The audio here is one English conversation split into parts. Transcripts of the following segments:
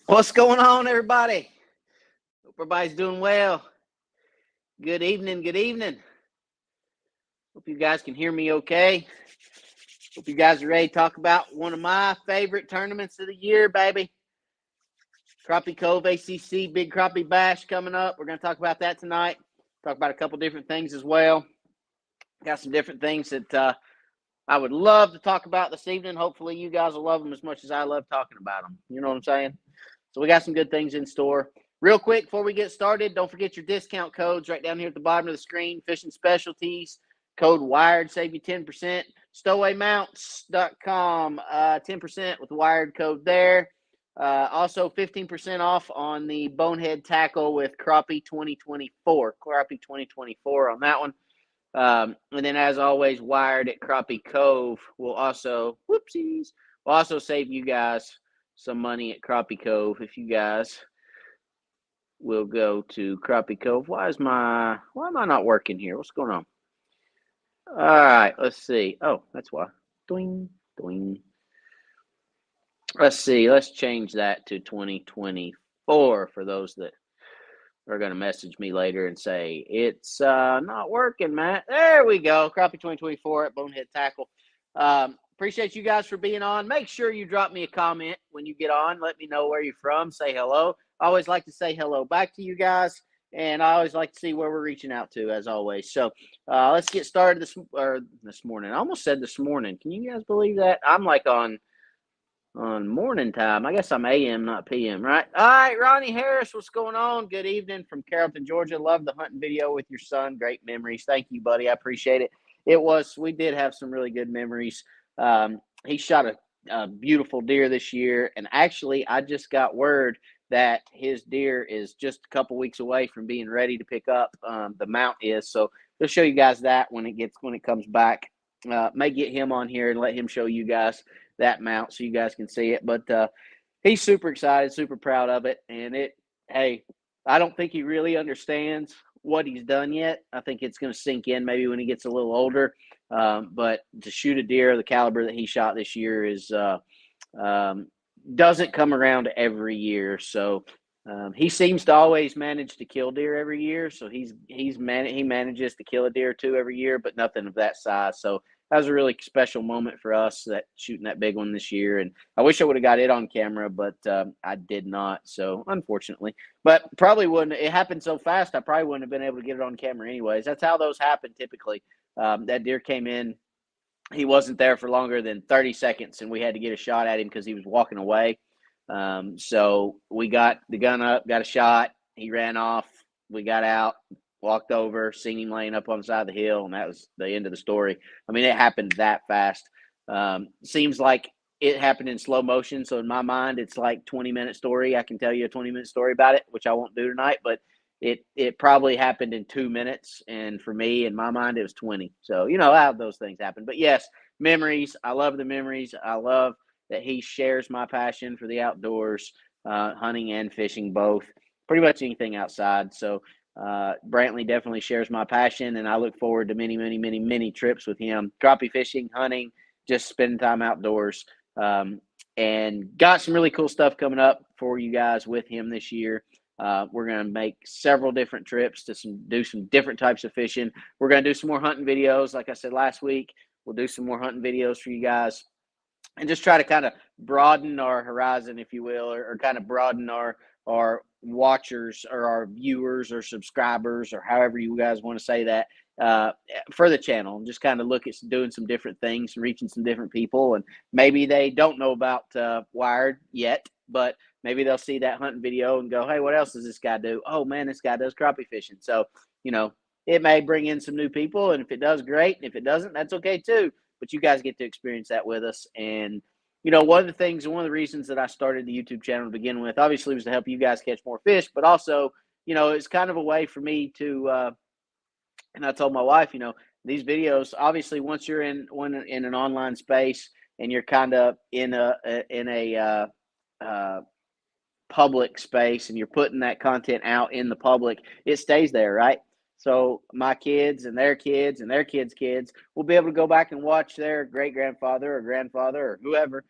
What's going on, everybody? Hope everybody's doing well. Good evening. Good evening. Hope you guys can hear me okay. Hope you guys are ready to talk about one of my favorite tournaments of the year, baby. Crappie Cove-ACC Big Crappie Bash coming up. We're going to talk about that tonight. Talk about a couple different things as well. Got some different things that I would love to talk about this evening. Hopefully, you guys will love them as much as I love talking about them. You know what I'm saying? So we got some good things in store. Real quick, before we get started, don't forget your discount codes right down here at the bottom of the screen. Fishing Specialties, code WIRED, save you 10%. StowawayMounts.com, 10% with the WIRED code there. Also, 15% off on the Bonehead Tackle with Crappie 2024. Crappie 2024 on that one. And then, as always, Wired at Crappie Cove will also, will also save you guys some money at Crappie Cove if you guys will go to Crappie Cove. Why am I not working here? What's going on? All right, let's see. Oh, that's why. Doing, doing. Let's see. Let's change that to 2024 for those that are going to message me later and say it's not working, Matt. There we go. Crappie 2024 at Bonehead Tackle. Appreciate you guys for being on. Make sure you drop me a comment when you get on. Let me know where you're from. Say hello. I always like to say hello back to you guys, and I always like to see where we're reaching out to, as always. So let's get started this morning. I almost said this morning. Can you guys believe that? I'm like on morning time. I guess I'm AM, not PM, right? All right, Ronnie Harris, what's going on? Good evening from Carrollton, Georgia. Love the hunting video with your son. Great memories. Thank you, buddy. I appreciate it. We did have some really good memories. He shot a beautiful deer this year, and actually, I just got word that his deer is just a couple weeks away from being ready to pick up. The mount is, so we'll show you guys that when it comes back. May get him on here and let him show you guys that mount so you guys can see it. But he's super excited, super proud of it. And hey, I don't think he really understands what he's done yet. I think it's going to sink in maybe when he gets a little older. But to shoot a deer the caliber that he shot this year is doesn't come around every year. So he seems to always manage to kill deer every year. So he manages to kill a deer or two every year, but nothing of that size. So that was a really special moment for us, that shooting that big one this year. And I wish I would have got it on camera, but I did not. So unfortunately, but probably wouldn't. It happened so fast, I probably wouldn't have been able to get it on camera anyways. That's how those happen typically. That deer came in. He wasn't there for longer than 30 seconds, and we had to get a shot at him because he was walking away. So we got the gun up, got a shot. He ran off. We got out, walked over, seen him laying up on the side of the hill, and that was the end of the story. I mean, it happened that fast. Seems like it happened in slow motion. So in my mind, it's like 20-minute story. I can tell you a 20-minute story about it, which I won't do tonight, but it probably happened in 2 minutes. And for me, in my mind, it was 20. So, you know how those things happen. But yes, memories. I love the memories. I love that he shares my passion for the outdoors, hunting and fishing both, pretty much anything outside. So Brantley definitely shares my passion, and I look forward to many, many, many, many trips with him, crappie fishing, hunting, just spending time outdoors. And got some really cool stuff coming up for you guys with him this year. We're going to make several different trips to do some different types of fishing. We're going to do some more hunting videos. Like I said last week, we'll do some more hunting videos for you guys and just try to kind of broaden our horizon, if you will, or kind of broaden our watchers or our viewers or subscribers, or however you guys want to say that, for the channel, and just kind of look at doing some different things and reaching some different people. And maybe they don't know about Wired yet, but maybe they'll see that hunting video and go, hey, what else does this guy do? Oh man, this guy does crappie fishing. So, you know, it may bring in some new people, and if it does, great. And if it doesn't, that's okay too. But you guys get to experience that with us. And, you know, one of the reasons that I started the YouTube channel to begin with, obviously, was to help you guys catch more fish, but also, you know, it's kind of a way for me to, and I told my wife, you know, these videos, obviously, once you're in an online space and you're kind of in a public space and you're putting that content out in the public, it stays there, right? So my kids and their kids and their kids' kids will be able to go back and watch their great grandfather or grandfather or whoever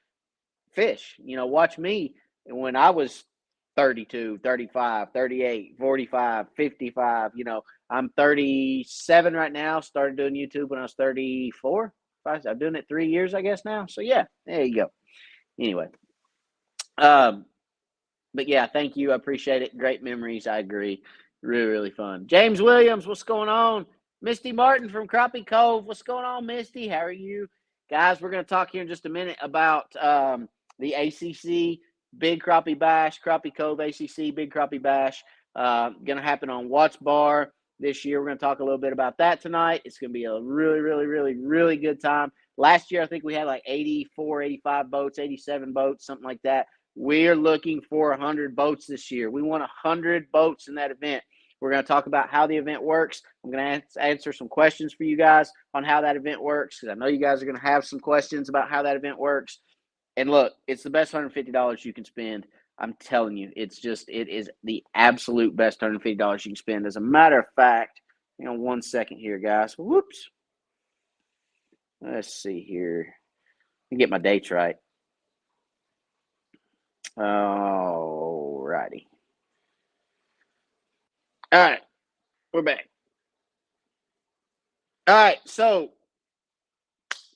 fish. You know, watch me when I was 32, 35, 38, 45, 55. You know, I'm 37 right now. Started doing YouTube when I was 34. I'm doing it 3 years, I guess, now. So, yeah, there you go. Anyway. But yeah, thank you. I appreciate it. Great memories. I agree. Really, really fun. James Williams, what's going on? Misty Martin from Crappie Cove. What's going on, Misty? How are you? Guys, we're going to talk here in just a minute about the ACC Big Crappie Bash, Crappie Cove ACC Big Crappie Bash. Going to happen on Watts Bar this year. We're going to talk a little bit about that tonight. It's going to be a really, really, really, really good time. Last year, I think we had like 84, 85 boats, 87 boats, something like that. We're looking for 100 boats this year. We want 100 boats in that event. We're going to talk about how the event works. I'm going to answer some questions for you guys on how that event works, because I know you guys are going to have some questions about how that event works. And look, it's the best $150 you can spend. I'm telling you, it is the absolute best $150 you can spend. As a matter of fact, hang on 1 second here, guys. Whoops. Let's see here. Let me get my dates right. All righty. All right. We're back. All right. So,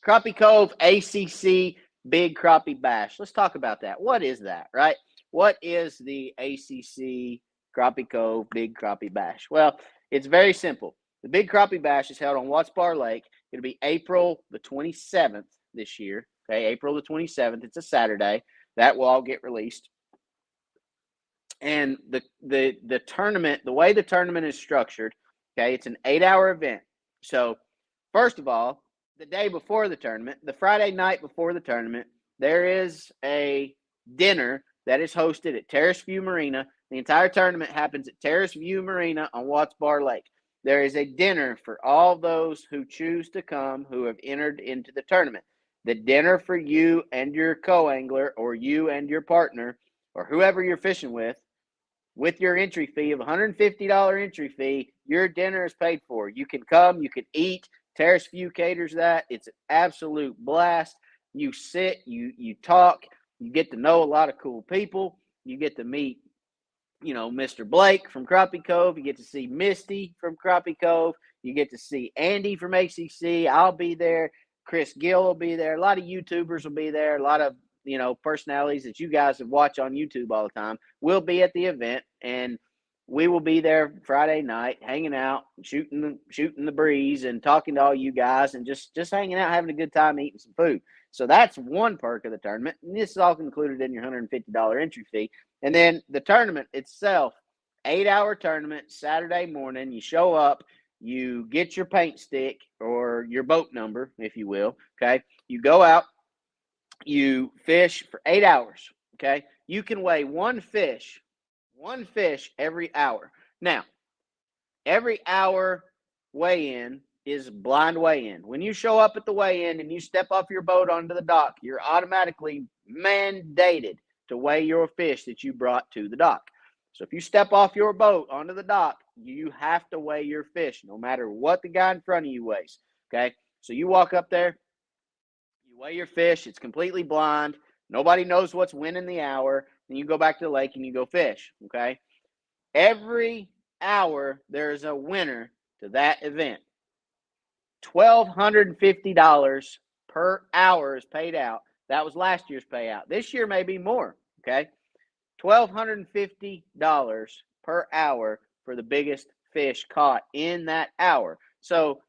Crappie Cove ACC Big Crappie Bash. Let's talk about that. What is that, right? What is the ACC Crappie Cove Big Crappie Bash? Well, it's very simple. The Big Crappie Bash is held on Watts Bar Lake. It'll be April the 27th this year. Okay, April the 27th. It's a Saturday. That will all get released. And the tournament, the way the tournament is structured, okay, it's an 8-hour event. So, first of all, the day before the tournament, the Friday night before the tournament, there is a dinner that is hosted at Terrace View Marina. The entire tournament happens at Terrace View Marina on Watts Bar Lake. There is a dinner for all those who choose to come who have entered into the tournament. The dinner for you and your co-angler, or you and your partner, or whoever you're fishing with your entry fee of $150 entry fee, your dinner is paid for. You can come, you can eat. Terrace View caters that. It's an absolute blast. You sit, you talk, you get to know a lot of cool people. You get to meet, you know, Mr. Blake from Crappie Cove. You get to see Misty from Crappie Cove. You get to see Andy from ACC. I'll be there. Chris Gill will be there. A lot of YouTubers will be there. A lot of, you know, personalities that you guys watch on YouTube all the time will be at the event, and we will be there Friday night, hanging out, shooting the breeze, and talking to all you guys, and just hanging out, having a good time, eating some food. So that's one perk of the tournament, and this is all included in your $150 entry fee. And then the tournament itself, 8-hour tournament, Saturday morning. You show up, you get your paint stick or your boat number, if you will. Okay, you go out. You fish for 8 hours, okay? You can weigh one fish every hour. Now, every hour weigh-in is blind weigh-in. When you show up at the weigh-in and you step off your boat onto the dock, you're automatically mandated to weigh your fish that you brought to the dock. So if you step off your boat onto the dock, you have to weigh your fish, no matter what the guy in front of you weighs, okay? So you walk up there, weigh your fish. It's completely blind. Nobody knows what's winning the hour. Then you go back to the lake and you go fish, okay? Every hour, there's a winner to that event. $1,250 per hour is paid out. That was last year's payout. This year may be more, okay? $1,250 per hour for the biggest fish caught in that hour. So,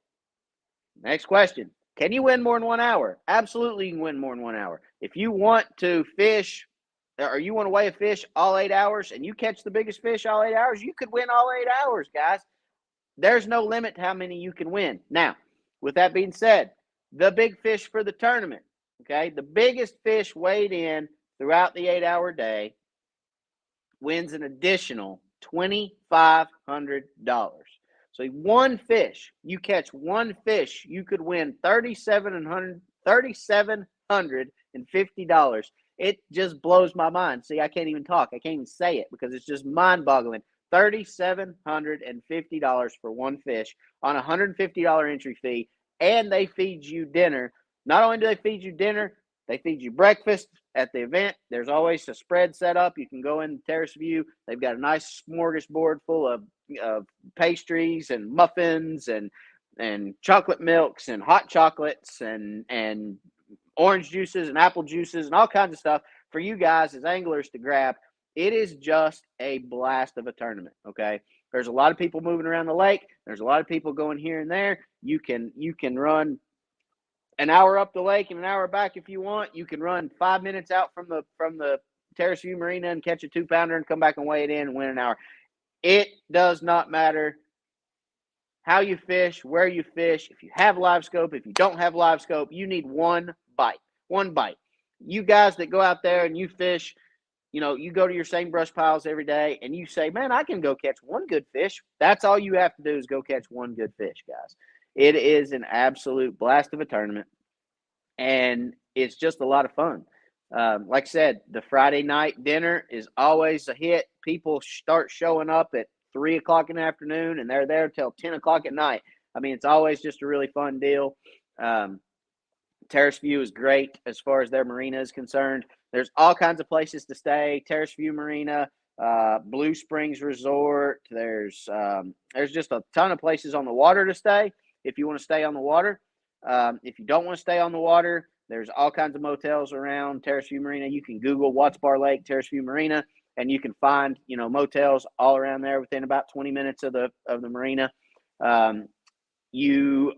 next question. Can you win more than 1 hour? Absolutely, you can win more than 1 hour. If you want to fish, or you want to weigh a fish all 8 hours, and you catch the biggest fish all 8 hours, you could win all 8 hours, guys. There's no limit to how many you can win. Now, with that being said, the big fish for the tournament, okay, the biggest fish weighed in throughout the 8-hour day wins an additional $2,500. So one fish, you catch one fish, you could win $3,750. It just blows my mind. See, I can't even talk. I can't even say it because it's just mind-boggling. $3,750 for one fish on a $150 entry fee, and they feed you dinner. Not only do they feed you dinner, They feed you breakfast at the event. There's always a spread set up. You can go in the terrace view. They've got a nice smorgasbord full of pastries and muffins and chocolate milks and hot chocolates and orange juices and apple juices and all kinds of stuff for you guys as anglers to grab. It is just a blast of a tournament, okay? There's a lot of people moving around the lake. There's a lot of people going here and there. You can run an hour up the lake and an hour back if you want. You can run 5 minutes out from the Terrace View Marina and catch a 2-pounder and come back and weigh it in and win an hour. It does not matter how you fish, where you fish. If you have live scope, if you don't have live scope, you need one bite. One bite. You guys that go out there and you fish, you go to your same brush piles every day and you say, man, I can go catch one good fish. That's all you have to do is go catch one good fish, guys. It is an absolute blast of a tournament, and it's just a lot of fun. Like I said, the Friday night dinner is always a hit. People start showing up at 3 o'clock in the afternoon, and they're there till 10 o'clock at night. I mean, it's always just a really fun deal. Terrace View is great as far as their marina is concerned. There's all kinds of places to stay. Terrace View Marina, Blue Springs Resort. There's just a ton of places on the water to stay if you want to stay on the water. If you don't want to stay on the water, there's all kinds of motels around Terrace View Marina. You can Google Watts Bar Lake, Terrace View Marina, and you can find, motels all around there within about 20 minutes of the marina. You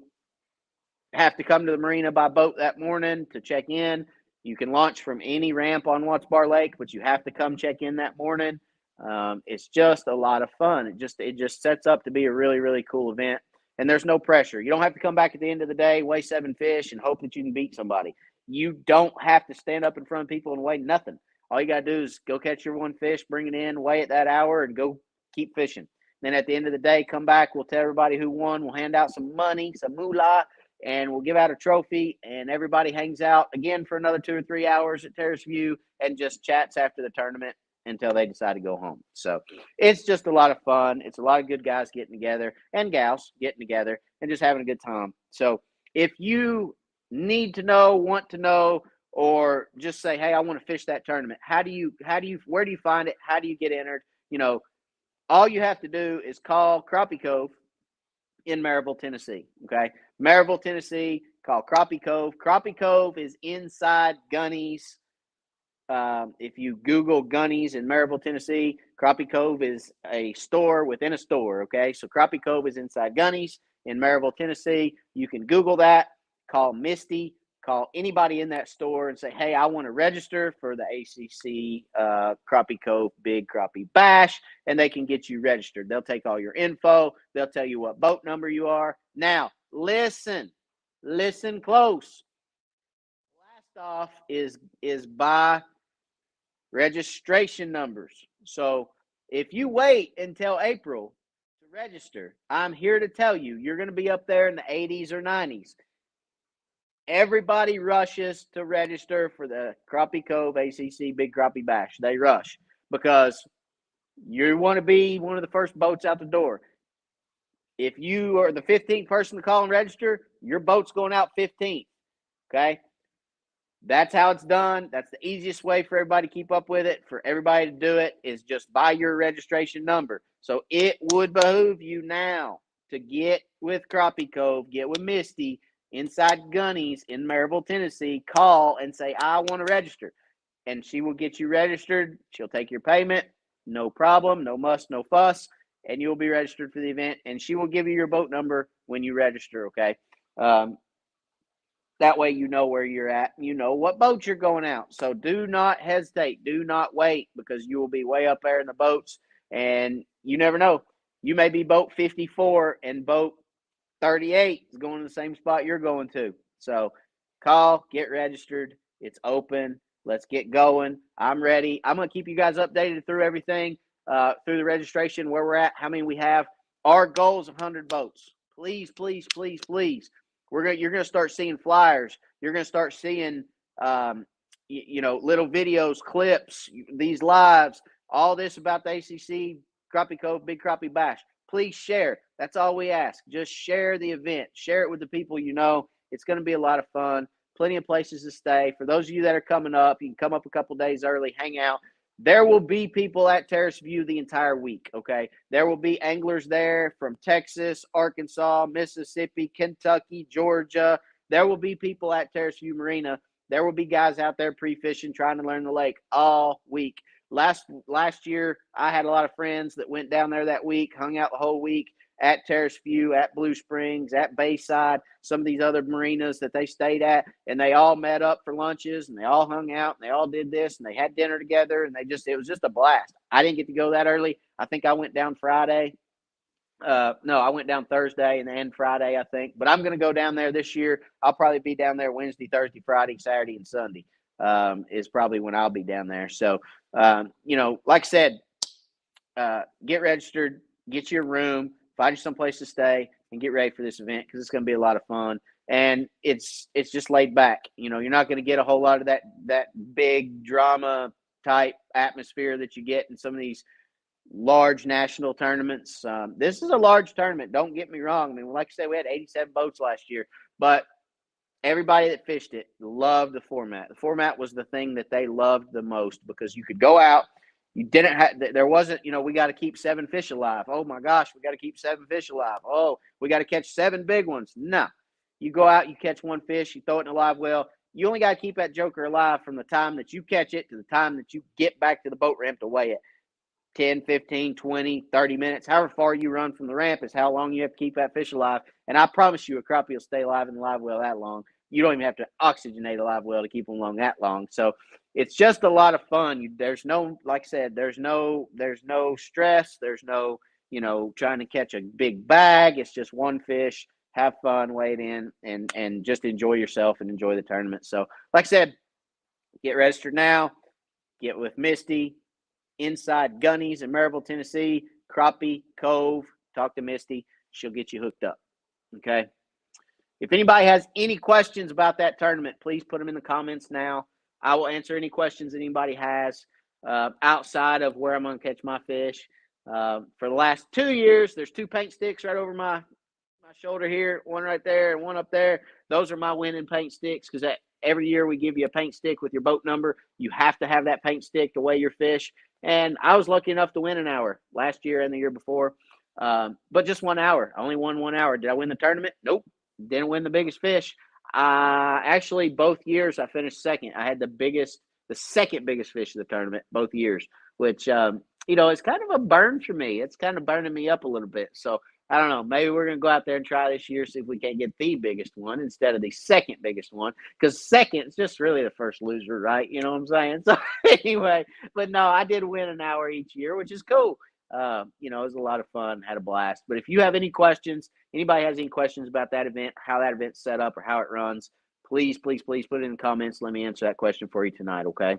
have to come to the marina by boat that morning to check in. You can launch from any ramp on Watts Bar Lake, but you have to come check in that morning. It's just a lot of fun. It just sets up to be a really, really cool event. And there's no pressure. You don't have to come back at the end of the day, weigh 7 fish, and hope that you can beat somebody. You don't have to stand up in front of people and weigh nothing. All you got to do is go catch your one fish, bring it in, weigh it that hour, and go keep fishing. Then at the end of the day, come back. We'll tell everybody who won. We'll hand out some money, some moolah, and we'll give out a trophy. And everybody hangs out again for another 2 or 3 hours at Terrace View and just chats after the tournament until they decide to go home. So it's just a lot of fun. It's a lot of good guys getting together and gals getting together and just having a good time. So if you need to know, want to know, or just say, hey, I want to fish that tournament, where do you find it? How do you get entered? All you have to do is call Crappie Cove in Maryville, Tennessee. Okay. Maryville, Tennessee, call Crappie Cove. Crappie Cove is inside Gunny's. If you Google Gunny's in Maryville, Tennessee, Crappie Cove is a store within a store, okay? So Crappie Cove is inside Gunny's in Maryville, Tennessee. You can Google that, call Misty, call anybody in that store and say, hey, I want to register for the ACC Crappie Cove Big Crappie Bash, and they can get you registered. They'll take all your info. They'll tell you what boat number you are. Now, listen close. Last off is by registration numbers. So if you wait until April to register, I'm here to tell you, you're going to be up there in the 80s or 90s. Everybody rushes to register for the Crappie Cove ACC Big Crappie Bash. They rush because you want to be one of the first boats out the door. If you are the 15th person to call and register, your boat's going out 15th. Okay? That's how it's done. That's the easiest way for everybody to keep up with it. For everybody to do it is just by your registration number. So it would behoove you now to get with Crappie Cove, get with Misty inside Gunny's in Maryville, Tennessee. Call and say, I want to register. And she will get you registered. She'll take your payment. No problem. No muss, no fuss. And you'll be registered for the event. And she will give you your boat number when you register, okay? That way you know where you're at. You know what boat you're going out. So do not hesitate. Do not wait because you will be way up there in the boats. And you never know. You may be boat 54 and boat 38 is going to the same spot you're going to. So call, get registered. It's open. Let's get going. I'm ready. I'm going to keep you guys updated through everything, through the registration, where we're at, how many we have. Our goal is 100 boats. Please, please, please, please. You're going to start seeing flyers. You're going to start seeing, little videos, clips, these lives, all this about the ACC, Crappie Cove, Big Crappie Bash. Please share. That's all we ask. Just share the event. Share it with the people you know. It's going to be a lot of fun. plenty of places to stay. For those of you that are coming up, you can come up a couple days early, hang out. There will be people at Terrace View the entire week, okay? There will be anglers there from Texas, Arkansas, Mississippi, Kentucky, Georgia. There will be people at Terrace View Marina. There will be guys out there pre-fishing, trying to learn the lake all week. Last year, I had a lot of friends that went down there that week, hung out the whole week at Terrace View, at Blue Springs, at Bayside, some of these other marinas that they stayed at, and they all met up for lunches, and they all hung out, and they all did this, and they had dinner together, and it was just a blast. I didn't get to go that early. I think I went down Friday. No, I went down Thursday and then Friday, I think. But I'm going to go down there this year. I'll probably be down there Wednesday, Thursday, Friday, Saturday, and Sunday is probably when I'll be down there. So, like I said, get registered, get your room, find you someplace to stay, and get ready for this event because it's going to be a lot of fun. And it's just laid back. You're not going to get a whole lot of that big drama type atmosphere that you get in some of these large national tournaments. This is a large tournament. Don't get me wrong. I mean, like I said, we had 87 boats last year, but everybody that fished it loved the format. The format was the thing that they loved the most because you could go out. You didn't have, there wasn't, we got to keep 7 fish alive. Oh my gosh, we got to keep 7 fish alive. Oh, we got to catch 7 big ones. No, you go out, you catch 1 fish, you throw it in a live well. You only got to keep that joker alive from the time that you catch it to the time that you get back to the boat ramp to weigh it. 10, 15, 20, 30 minutes, however far you run from the ramp is how long you have to keep that fish alive. And I promise you a crappie will stay alive in the live well that long. You don't even have to oxygenate a live well to keep them along that long. So it's just a lot of fun. There's no, like I said, there's no stress. There's no, trying to catch a big bag. It's just 1 fish, have fun, weigh it in, and just enjoy yourself and enjoy the tournament. So like I said, get registered now. Get with Misty. Inside Gunnies in Maryville, Tennessee, Crappie, Cove, talk to Misty. She'll get you hooked up, okay? If anybody has any questions about that tournament, please put them in the comments now. I will answer any questions that anybody has outside of where I'm going to catch my fish. For the last 2 years, there's 2 paint sticks right over my shoulder here, one right there and one up there. Those are my winning paint sticks because every year we give you a paint stick with your boat number. You have to have that paint stick to weigh your fish. And I was lucky enough to win an hour last year and the year before, but just 1 hour. I only won 1 hour. Did I win the tournament? Nope. Didn't win the biggest fish. Actually, both years I finished second. I had the second biggest fish of the tournament both years, which, it's kind of a burn for me. It's kind of burning me up a little bit. So I don't know. Maybe we're going to go out there and try this year, see if we can't get the biggest one instead of the second biggest one. Because second is just really the first loser, right? You know what I'm saying? So anyway, but no, I did win an hour each year, which is cool. It was a lot of fun, had a blast. But if you have any questions, anybody has any questions about that event, how that event's set up or how it runs, please, please, please put it in the comments. Let me answer that question for you tonight, okay?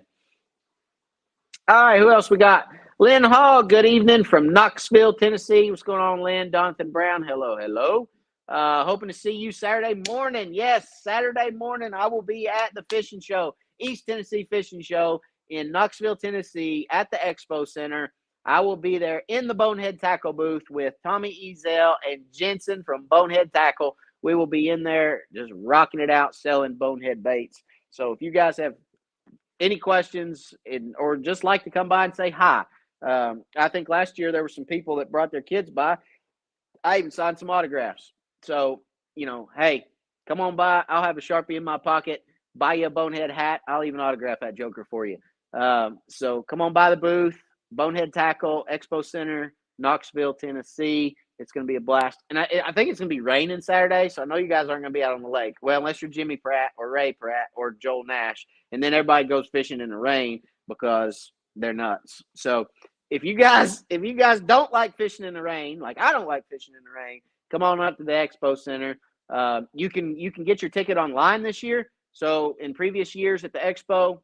All right, who else we got? Lynn Hall, good evening from Knoxville, Tennessee. What's going on, Lynn? Donathan Brown, hello, hello. Hoping to see you Saturday morning. Yes, Saturday morning I will be at the fishing show, East Tennessee Fishing Show in Knoxville, Tennessee at the Expo Center. I will be there in the Bonehead Tackle booth with Tommy Ezel and Jensen from Bonehead Tackle. We will be in there just rocking it out, selling bonehead baits. So if you guys have any questions or just like to come by and say hi. I think last year there were some people that brought their kids by. I even signed some autographs. So, hey, come on by. I'll have a Sharpie in my pocket, buy you a Bonehead hat. I'll even autograph that joker for you. So come on by the booth, Bonehead Tackle, Expo Center, Knoxville, Tennessee. It's going to be a blast. And I think it's going to be raining Saturday, so I know you guys aren't going to be out on the lake. Well, unless you're Jimmy Pratt or Ray Pratt or Joel Nash. And then everybody goes fishing in the rain because they're nuts. So if you guys don't like fishing in the rain, like I don't like fishing in the rain, come on up to the Expo Center. You can get your ticket online this year. So in previous years at the Expo,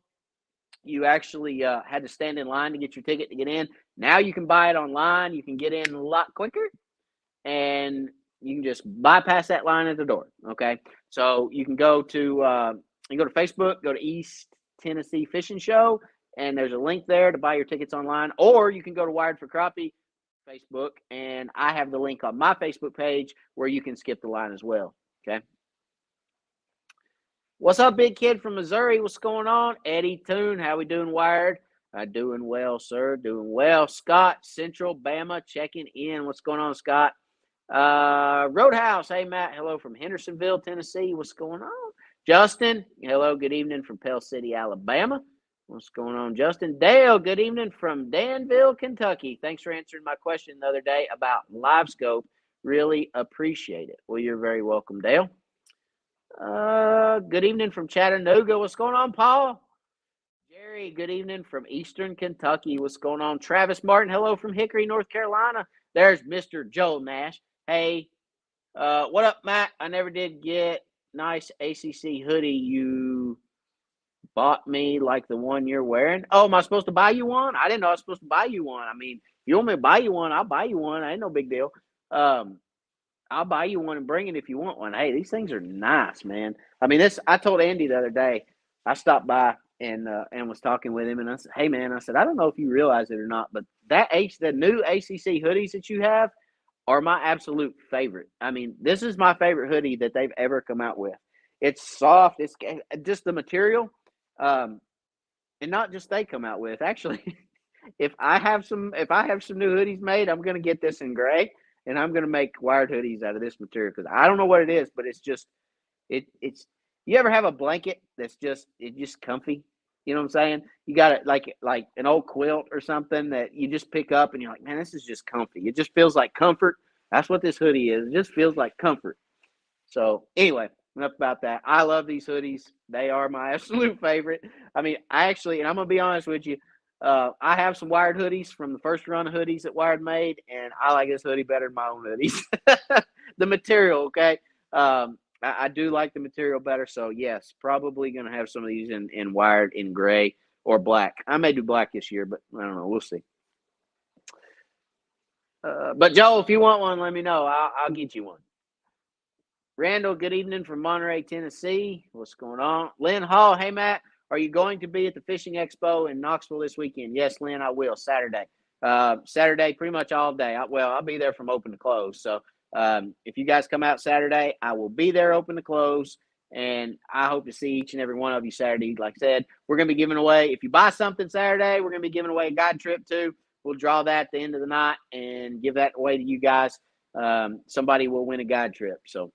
you actually had to stand in line to get your ticket to get in. Now you can buy it online. You can get in a lot quicker. And you can just bypass that line at the door, okay? So you can go to Facebook, go to East Tennessee Fishing Show, and there's a link there to buy your tickets online. Or you can go to Wired for Crappie Facebook, and I have the link on my Facebook page where you can skip the line as well, okay? What's up, big kid from Missouri? What's going on? Eddie Toon, how we doing, Wired? Doing well, sir. Doing well. Scott, Central Bama, checking in. What's going on, Scott? Roadhouse, hey, Matt. Hello from Hendersonville, Tennessee. What's going on? Justin, hello. Good evening from Pell City, Alabama. What's going on, Justin? Dale, good evening from Danville, Kentucky. Thanks for answering my question the other day about LiveScope. Really appreciate it. Well, you're very welcome, Dale. Good evening from Chattanooga. What's going on, Paul? Jerry, good evening from Eastern Kentucky. What's going on? Travis Martin, hello from Hickory, North Carolina. There's Mr. Joel Nash. Hey, what up, Matt? I never did get nice ACC hoodie you bought me like the one you're wearing. Oh, am I supposed to buy you one? I didn't know I was supposed to buy you one. I mean, if you want me to buy you one, I'll buy you one. Ain't no big deal. I'll buy you one and bring it if you want one. Hey, these things are nice, man. I mean, I told Andy the other day, I stopped by and was talking with him, and I said, hey, man, I said, I don't know if you realize it or not, but the new ACC hoodies that you have are my absolute favorite. I mean, this is my favorite hoodie that they've ever come out with. It's soft. It's just the material, and not just they come out with. Actually, if I have some new hoodies made, I'm going to get this in gray. And I'm going to make wired hoodies out of this material because I don't know what it is, but it's just it's. You ever have a blanket that's just comfy? You know what I'm saying? You got it like an old quilt or something that you just pick up and you're like, man, this is just comfy. It just feels like comfort. That's what this hoodie is. It just feels like comfort. So anyway, enough about that. I love these hoodies. They are my absolute favorite. I mean, and I'm going to be honest with you. I have some Wired hoodies from the first run of hoodies that Wired made, and I like this hoodie better than my own hoodies. The material, okay? I do like the material better, so yes, probably going to have some of these in Wired in gray or black. I may do black this year, but I don't know. We'll see. But Joel, if you want one, let me know. I'll get you one. Randall, good evening from Monterey, Tennessee. What's going on? Lynn Hall, hey, Matt. Are you going to be at the Fishing Expo in Knoxville this weekend? Yes, Lynn, I will. Saturday. Saturday, pretty much all day. I'll be there from open to close. So if you guys come out Saturday, I will be there open to close. And I hope to see each and every one of you Saturday. Like I said, we're going to be giving away, if you buy something Saturday, we're going to be giving away a guide trip too. We'll draw that at the end of the night and give that away to you guys. Somebody will win a guide trip. So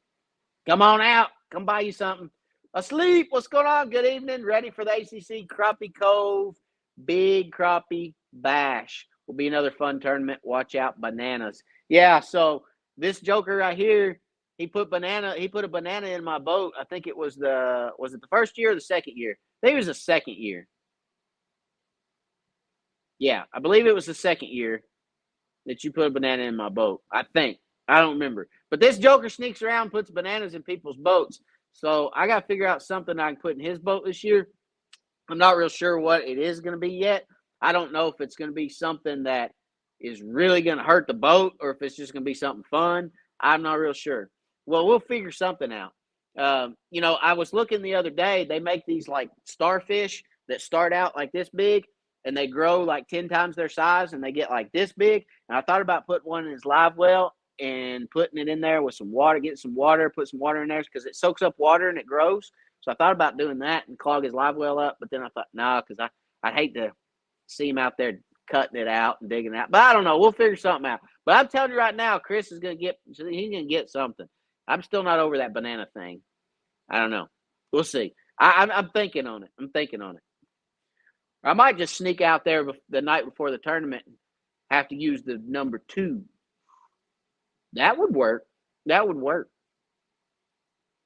come on out. Come buy you something. Asleep. What's going on? Good evening. Ready for the ACC Crappie Cove Big Crappie Bash. Will be another fun tournament. Watch out, bananas. Yeah, so this joker right here, he put a banana in my boat. I think it was the first year or the second year? I think it was the second year. Yeah, I believe it was the second year that you put a banana in my boat. I think. I don't remember. But this joker sneaks around and puts bananas in people's boats. So I got to figure out something I can put in his boat this year. I'm not real sure what it is going to be yet. I don't know if it's going to be something that is really going to hurt the boat or if it's just going to be something fun. I'm not real sure. Well, we'll figure something out. I was looking the other day. They make these like starfish that start out like this big and they grow like 10 times their size and they get like this big. And I thought about putting one in his live well and putting it in there with some water, put some water in there because it soaks up water and it grows. So I thought about doing that and clog his live well up. But then I thought, no, because I'd hate to see him out there cutting it out and digging it out. But I don't know. We'll figure something out. But I'm telling you right now, Chris is going to get something. I'm still not over that banana thing. I don't know. We'll see. I'm thinking on it. I might just sneak out there the night before the tournament and have to use the number 2. That would work.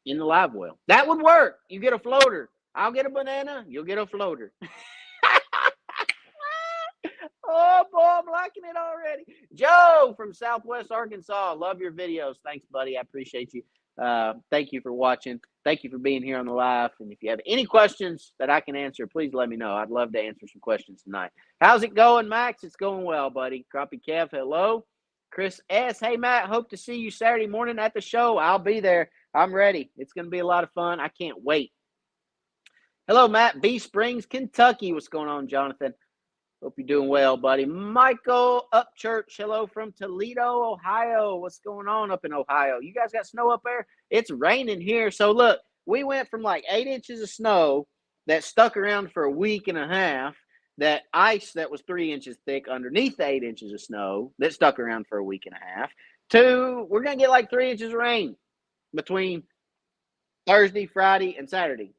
In the live well. That would work. You get a floater. I'll get a banana. You'll get a floater. Oh, boy, I'm liking it already. Joe from Southwest Arkansas. Love your videos. Thanks, buddy. I appreciate you. Thank you for watching. Thank you for being here on the live. And if you have any questions that I can answer, please let me know. I'd love to answer some questions tonight. How's it going, Max? It's going well, buddy. Crappie Kev, hello. Chris S. Hey, Matt, hope to see you Saturday morning at the show. I'll be there. I'm ready. It's going to be a lot of fun. I can't wait. Hello, Matt. Bee Springs, Kentucky. What's going on, Jonathan? Hope you're doing well, buddy. Michael Upchurch. Hello from Toledo, Ohio. What's going on up in Ohio? You guys got snow up there? It's raining here. So, look, we went from like 8 inches of snow that stuck around for a week and a half, that ice that was 3 inches thick underneath the 8 inches of snow that stuck around for a week and a half, to we're going to get like 3 inches of rain between Thursday, Friday, and Saturday.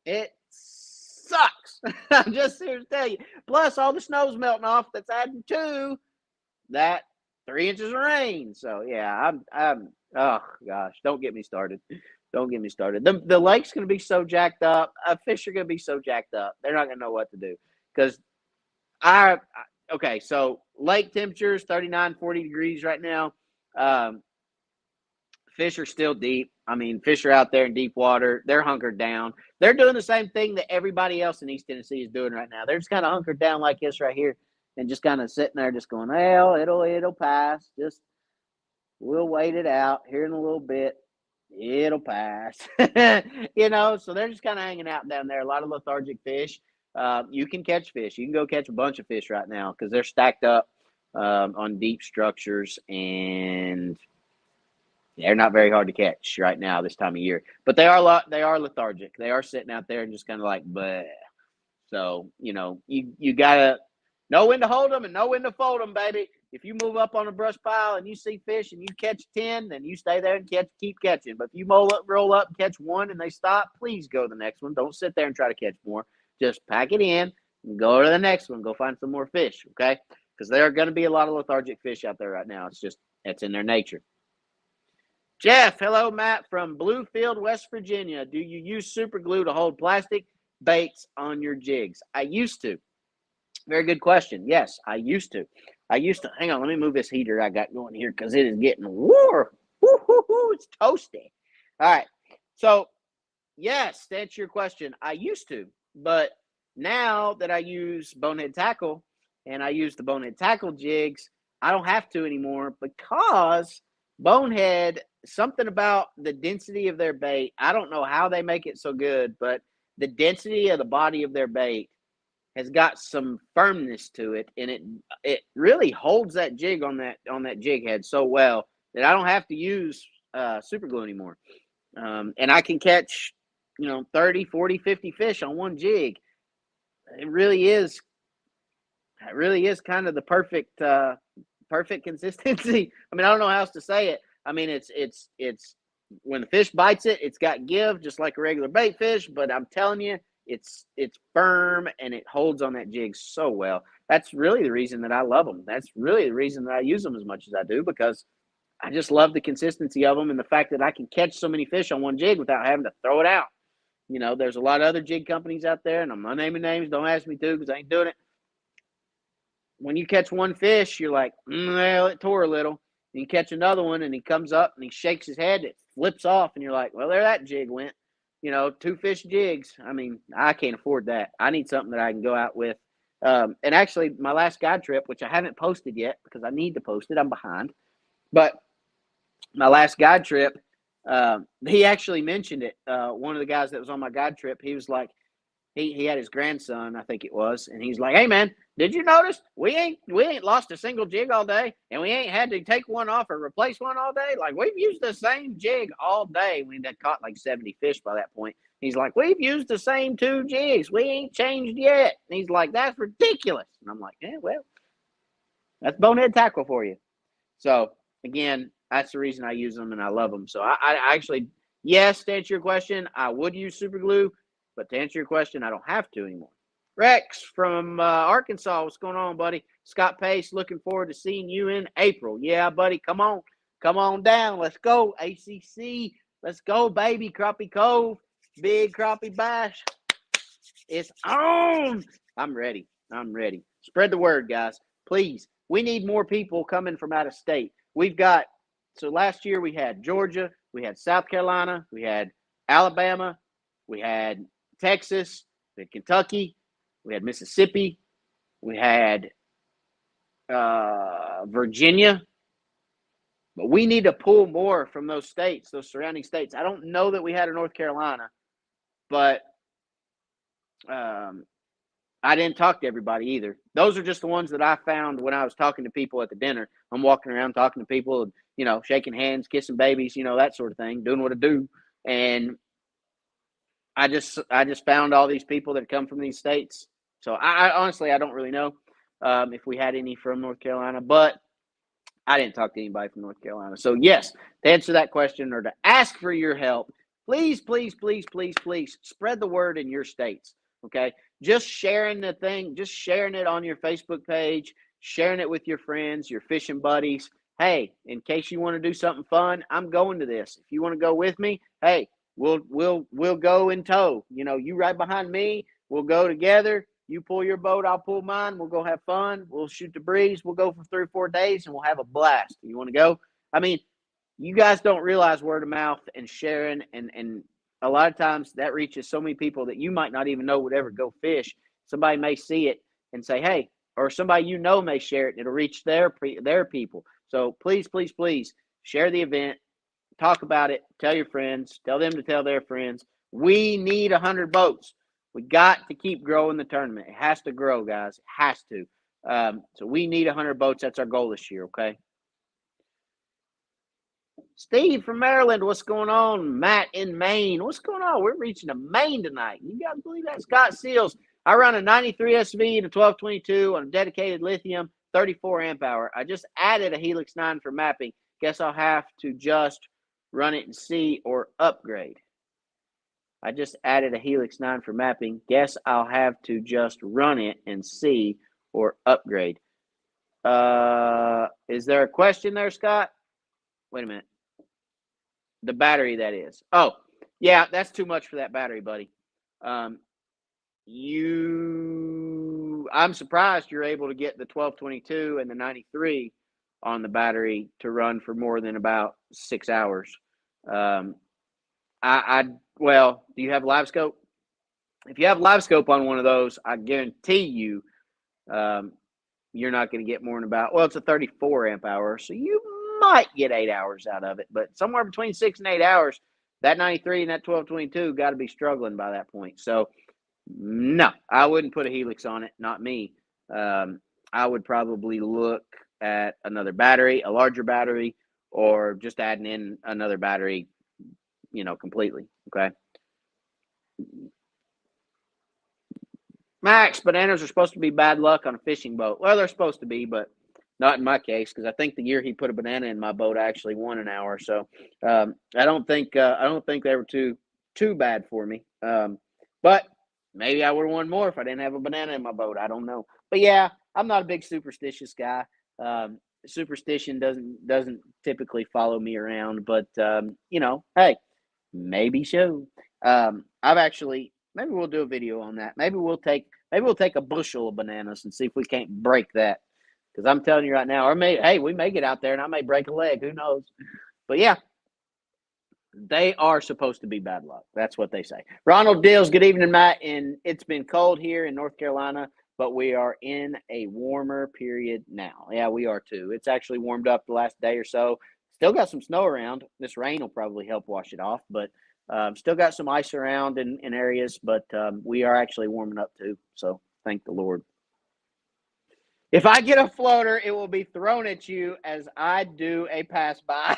It sucks. I'm just here to tell you. Plus, all the snow's melting off. That's adding to that 3 inches of rain. So yeah, I'm. Oh gosh, don't get me started. Don't get me started. The lake's going to be so jacked up. Fish are going to be so jacked up. They're not going to know what to do because okay. So lake temperatures 39, 40 degrees right now. Fish are still deep. I mean, fish are out there in deep water. They're hunkered down. They're doing the same thing that everybody else in East Tennessee is doing right now. They're just kind of hunkered down like this right here and just kind of sitting there just going, well, it'll pass. Just we'll wait it out here in a little bit. It'll pass. So they're just kind of hanging out down there. A lot of lethargic fish. You can catch fish. You can go catch a bunch of fish right now because they're stacked up on deep structures, and they're not very hard to catch right now this time of year. But they are lethargic. They are sitting out there and just kind of like, bleh. So, you got to know when to hold them and know when to fold them, baby. If you move up on a brush pile and you see fish and you catch 10, then you stay there and keep catching. But if you roll up, catch one, and they stop, please go to the next one. Don't sit there and try to catch more. Just pack it in and go to the next one. Go find some more fish, okay? Because there are going to be a lot of lethargic fish out there right now. It's in their nature. Jeff, hello, Matt from Bluefield, West Virginia. Do you use super glue to hold plastic baits on your jigs? I used to. Very good question. Yes, I used to. Hang on, let me move this heater I got going here because it is getting warm. It's toasty. All right. So, yes, to answer your question, I used to. But now that I use bonehead tackle and I use the bonehead tackle jigs, I don't have to anymore because bonehead, something about the density of their bait. I don't know how they make it so good, but the density of the body of their bait has got some firmness to it, and it really holds that jig on that jig head so well that I don't have to use super glue anymore. And I can catch 30, 40, 50 fish on one jig. It really is kind of the perfect consistency. I mean, I don't know how else to say it. I mean, it's when the fish bites it, it's got give just like a regular bait fish, but I'm telling you, it's firm and it holds on that jig so well. That's really the reason that I love them. That's really the reason that I use them as much as I do, because I just love the consistency of them and the fact that I can catch so many fish on one jig without having to throw it out. There's a lot of other jig companies out there, and I'm not naming names. Don't ask me to because I ain't doing it. When you catch one fish, you're like, well, it tore a little. And you catch another one, and he comes up and he shakes his head. It flips off, and you're like, well, there that jig went. 2 fish jigs. I mean, I can't afford that. I need something that I can go out with. And actually, my last guide trip, which I haven't posted yet because I need to post it. I'm behind. But my last guide trip, he actually mentioned it. One of the guys that was on my guide trip, he was like, he had his grandson, I think it was, and he's like, hey, man, did you notice we ain't lost a single jig all day, and we ain't had to take one off or replace one all day? Like, we've used the same jig all day. We had caught like 70 fish by that point. He's like, we've used the same 2 jigs. We ain't changed yet. And he's like, that's ridiculous. And I'm like, yeah, well, that's bonehead tackle for you. So, again, that's the reason I use them and I love them. So, I actually, yes, to answer your question, I would use super glue. But to answer your question, I don't have to anymore. Rex from Arkansas, what's going on, buddy? Scott Pace, looking forward to seeing you in April. Yeah, buddy, come on down. Let's go, ACC. Let's go, baby. Crappie Cove, big crappie bash. It's on. I'm ready. Spread the word, guys. Please. We need more people coming from out of state. So last year we had Georgia, we had South Carolina, we had Alabama, we had Texas, we had Kentucky, we had Mississippi, we had Virginia. But we need to pull more from those states, those surrounding states. I don't know that we had a North Carolina, but I didn't talk to everybody either. Those are just the ones that I found when I was talking to people at the dinner. I'm walking around talking to people, shaking hands, kissing babies, that sort of thing, doing what I do. And I just found all these people that come from these states. So I honestly I don't really know if we had any from North Carolina, but I didn't talk to anybody from North Carolina. So yes, to answer that question or to ask for your help, please, please, please, please, please spread the word in your states. Okay, just sharing the thing, just sharing it on your Facebook page, sharing it with your friends, your fishing buddies. Hey, in case you want to do something fun, I'm going to this. If you want to go with me, hey, we'll go in tow. You know, you right behind me. We'll go together. You pull your boat, I'll pull mine. We'll go have fun. We'll shoot the breeze. We'll go for 3 or 4 days, and we'll have a blast. You want to go? I mean, you guys don't realize word of mouth and sharing, and a lot of times that reaches so many people that you might not even know would ever go fish. Somebody may see it and say, hey, or somebody you know may share it, and it'll reach their people. So please, please, please share the event. Talk about it. Tell your friends. Tell them to tell their friends. We need 100 boats. We got to keep growing the tournament. It has to grow, guys. It has to. So we need 100 boats. That's our goal this year, okay? Steve from Maryland, what's going on? Matt in Maine, what's going on? We're reaching to Maine tonight. You got to believe that. Scott Seals, I run a 93 SV and a 1222 on a dedicated lithium 34 amp hour. I just added a Helix 9 for mapping. Guess I'll have to just run it and see or upgrade. I just added a Helix 9 for mapping. Guess I'll have to just run it and see or upgrade. Is there a question there, Scott? Wait a minute. The battery, that is. Oh, yeah, that's too much for that battery, buddy. I'm surprised you're able to get the 1222 and the 93 on the battery to run for more than about 6 hours. Well, do you have live scope? If you have live scope on one of those, I guarantee you, you're not going to get more than about, well, it's a 34 amp hour, so you might get 8 hours out of it, but somewhere between 6 and 8 hours, that 93 and that 1222 got to be struggling by that point. So, no, I wouldn't put a Helix on it, not me. I would probably look at another battery, a larger battery, or just adding in another battery, completely. Okay. Max, bananas are supposed to be bad luck on a fishing boat. Well, they're supposed to be, but not in my case, because I think the year he put a banana in my boat, I actually won an hour. So I don't think they were too bad for me. But maybe I would have won more if I didn't have a banana in my boat. I don't know. But yeah, I'm not a big superstitious guy. Superstition doesn't typically follow me around, but hey, maybe so. Maybe we'll do a video on that. Maybe we'll take a bushel of bananas and see if we can't break that. Because I'm telling you right now, we may get out there and I may break a leg. Who knows? But yeah, they are supposed to be bad luck. That's what they say. Ronald Dills, good evening, Matt. And it's been cold here in North Carolina, but we are in a warmer period now. Yeah, we are too. It's actually warmed up the last day or so. Still got some snow around. This rain will probably help wash it off, but still got some ice around in areas, but we are actually warming up too. So thank the Lord. If I get a floater, it will be thrown at you as I do a pass by.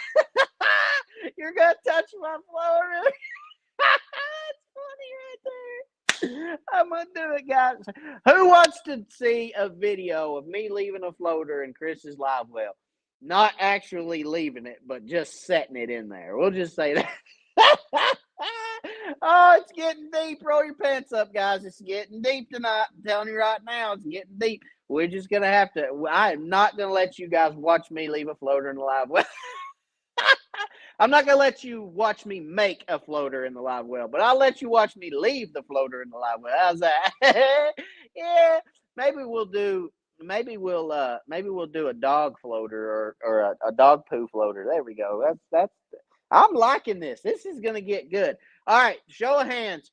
You're going to touch my floater. It's funny right there. I'm going to do it, guys. Who wants to see a video of me leaving a floater in Chris's live well? Not actually leaving it, but just setting it in there. We'll just say that. Oh, it's getting deep. Roll your pants up, guys. It's getting deep tonight. I'm telling you right now, it's getting deep. We're just going to have to. I am not going to let you guys watch me leave a floater in the live well. I'm not going to let you watch me make a floater in the live well, but I'll let you watch me leave the floater in the live well. How's that? Yeah, maybe we'll do a dog floater or a dog poo floater. There we go. That's. I'm liking this. This is going to get good. All right, show of hands.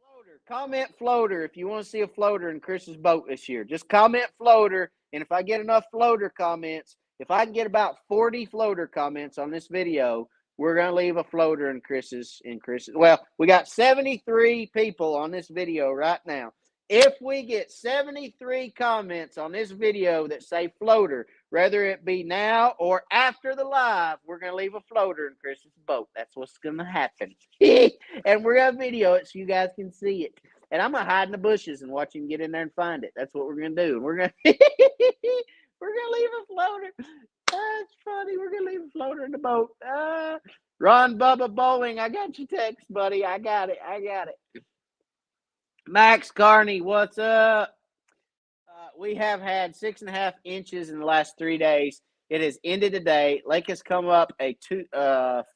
Floater, comment floater if you want to see a floater in Chris's boat this year. Just comment floater, and if I get enough floater comments, if I can get about 40 floater comments on this video, we're going to leave a floater in Chris's. Well, we got 73 people on this video right now. If we get 73 comments on this video that say floater, whether it be now or after the live, we're going to leave a floater in Chris's boat. That's what's going to happen. And we're going to video it so you guys can see it. And I'm going to hide in the bushes and watch him get in there and find it. That's what we're going to do. And we're going to leave a floater. That's funny. We're going to leave a floater in the boat. Ron Bubba Bowling, I got your text, buddy. I got it. Max Carney, what's up? We have had 6.5 inches in the last 3 days. It has ended today. Lake has come up a 2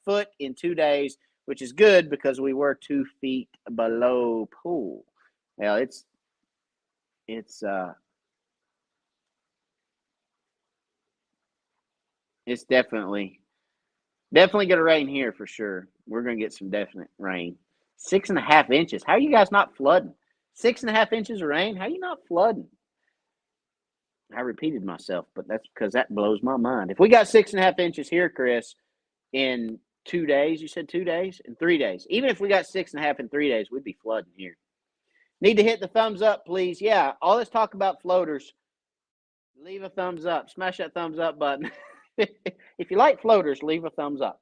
foot in 2 days, which is good because we were 2 feet below pool. Well, it's definitely going to rain here for sure. We're going to get some definite rain. 6.5 inches. How are you guys not flooding? 6.5 inches of rain? How are you not flooding? I repeated myself, but that's because that blows my mind. If we got 6.5 inches here, Chris, in 2 days, you said 2 days? In 3 days. Even if we got 6.5 in 3 days, we'd be flooding here. Need to hit the thumbs up, please. Yeah, all this talk about floaters. Leave a thumbs up. Smash that thumbs up button. If you like floaters, leave a thumbs up.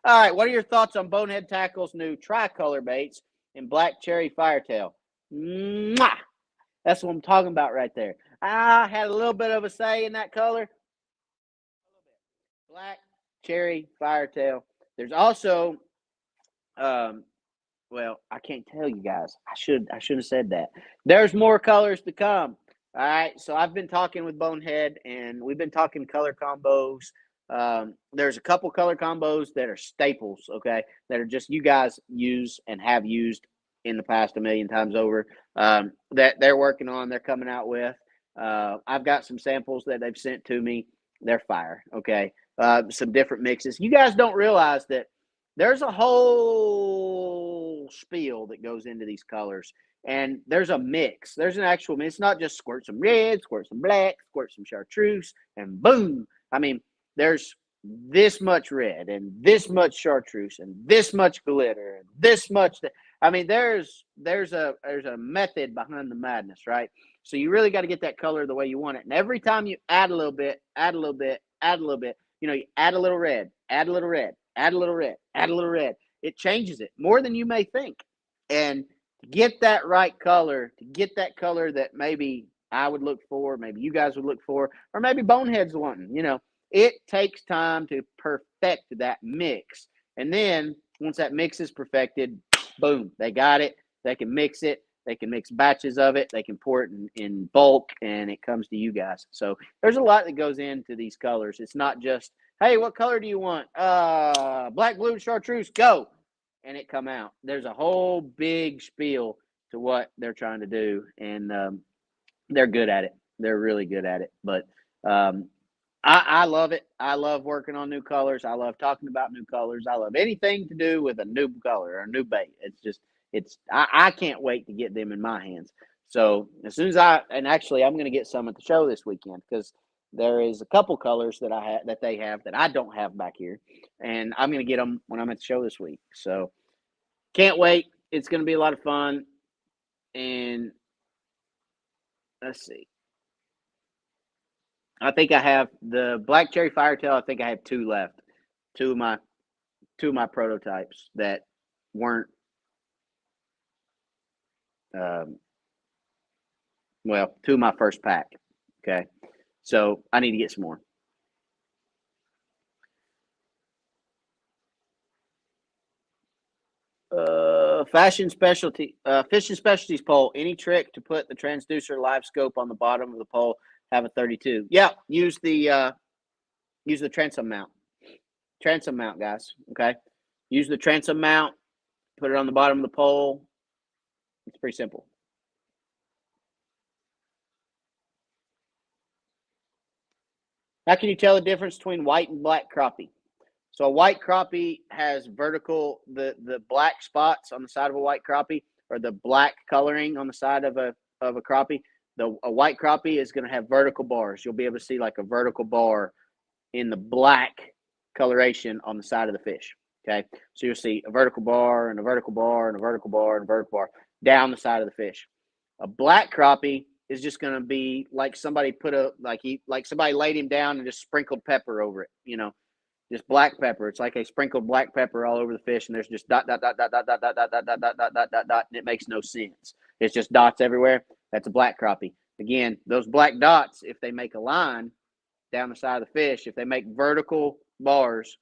All right, what are your thoughts on Bonehead Tackle's new tricolor baits and Black Cherry Firetail? Mwah! That's what I'm talking about right there. I had a little bit of a say in that color. Black Cherry Firetail. There's also, well, I can't tell you guys. I should have said that. There's more colors to come. All right, so I've been talking with Bonehead, and we've been talking color combos. There's a couple color combos that are staples, okay, that are just you guys use and have used in the past a million times over, that they're working on, they're coming out with. I've got some samples that they've sent to me. They're fire, okay? Some different mixes. You guys don't realize that there's a whole spiel that goes into these colors. And there's a mix. There's an actual mix. It's not just squirt some red, squirt some black, squirt some chartreuse, and boom. I mean, there's this much red and this much chartreuse and this much glitter and this much. I mean, there's a method behind the madness, right? So you really got to get that color the way you want it. And every time you add a little bit, you know, you add a little red, add a little red, add a little red, add a little red. It changes it more than you may think. And to get that right color, to get that color that maybe I would look for, maybe you guys would look for, or maybe Bonehead's wanting, you know, it takes time to perfect that mix. And then once that mix is perfected, boom, they got it. They can mix it. They can mix batches of it. They can pour it in bulk, and it comes to you guys. So there's a lot that goes into these colors. It's not just, hey, what color do you want? Black, blue, chartreuse, go. And it come out. There's a whole big spiel to what they're trying to do, and they're good at it. They're really good at it. But I love it. I love working on new colors. I love talking about new colors. I love anything to do with a new color or a new bait. I can't wait to get them in my hands. So as soon as and actually I'm going to get some at the show this weekend, because there is a couple colors that they have that I don't have back here, and I'm going to get them when I'm at the show this week. So can't wait. It's going to be a lot of fun. And let's see. I think I have the Black Cherry Firetail. I think I have 2 left. Two of my prototypes that weren't, well, 2 of my first pack. Okay. So I need to get some more. Fishing specialties pole. Any trick to put the transducer live scope on the bottom of the pole? Have a 32. Yeah, use the transom mount. Transom mount, guys. Okay, use the transom mount. Put it on the bottom of the pole. It's pretty simple. How can you tell the difference between white and black crappie? So a white crappie has vertical, the black spots on the side of a white crappie, or the black coloring on the side of a crappie. A white crappie is going to have vertical bars. You'll be able to see like a vertical bar in the black coloration on the side of the fish. Okay, so you'll see a vertical bar and a vertical bar and a vertical bar and a vertical bar down the side of the fish. A black crappie is just going to be like somebody somebody laid him down and just sprinkled pepper over it. Just black pepper. It's like they sprinkled black pepper all over the fish, and there's just dot dot dot dot dot dot dot dot dot dot dot dot dot dot dot, and it makes no sense. It's just dots everywhere. That's a black crappie. Again, those black dots, if they make a line down the side of the fish, if they make vertical bars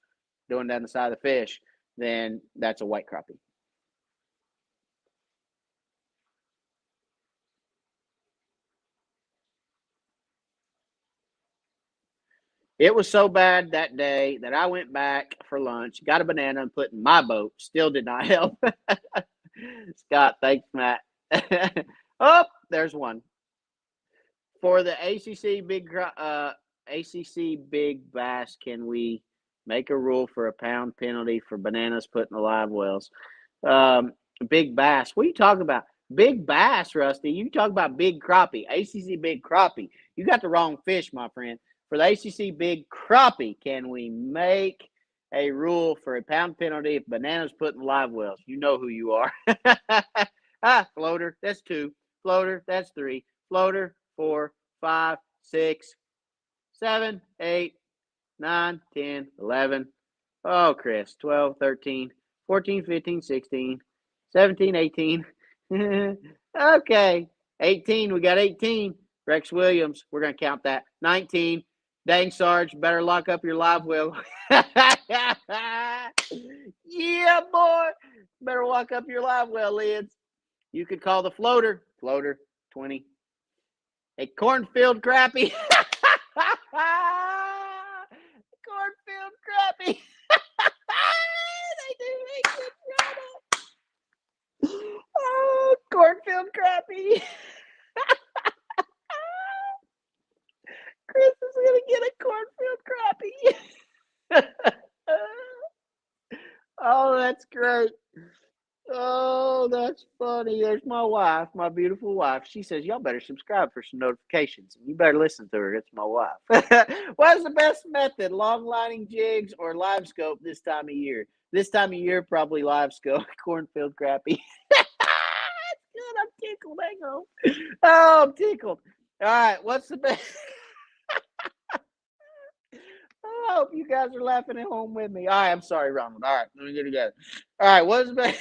going down the side of the fish, then that's a white crappie. It was so bad that day that I went back for lunch, got a banana, and put in my boat. Still did not help. Scott, thanks, Matt. Oh, there's one. For the ACC big bass, can we make a rule for a pound penalty for bananas put in the live wells? Big bass. What are you talking about? Big bass, Rusty. You talk about big crappie. ACC big crappie. You got the wrong fish, my friend. For the ACC big crappie, can we make a rule for a pound penalty if bananas put in live wells? You know who you are. Floater, that's 2. Floater, that's 3. Floater, 4, 5, 6, 7, 8, 9, 10, 11. Oh, Chris, 12, 13, 14, 15, 16, 17, 18. Okay, 18. We got 18. Rex Williams, we're going to count that. 19. Dang, Sarge, better lock up your live well. Yeah, boy. Better lock up your live well lids. You could call the floater. Floater, 20. A cornfield crappie. Cornfield crappie. They do make good product. Oh, cornfield crappie. Chris is going to get a cornfield crappie. Oh, that's great. Oh, that's funny. There's my wife, my beautiful wife. She says, y'all better subscribe for some notifications. You better listen to her. It's my wife. What's the best method? Long lining jigs or live scope this time of year? This time of year, probably live scope. Cornfield crappie. That's good. I'm tickled. Hang on. Oh, I'm tickled. All right. What's the best? I hope you guys are laughing at home with me. All right. I'm sorry, Ronald. All right. Let me get it together. All right. What's the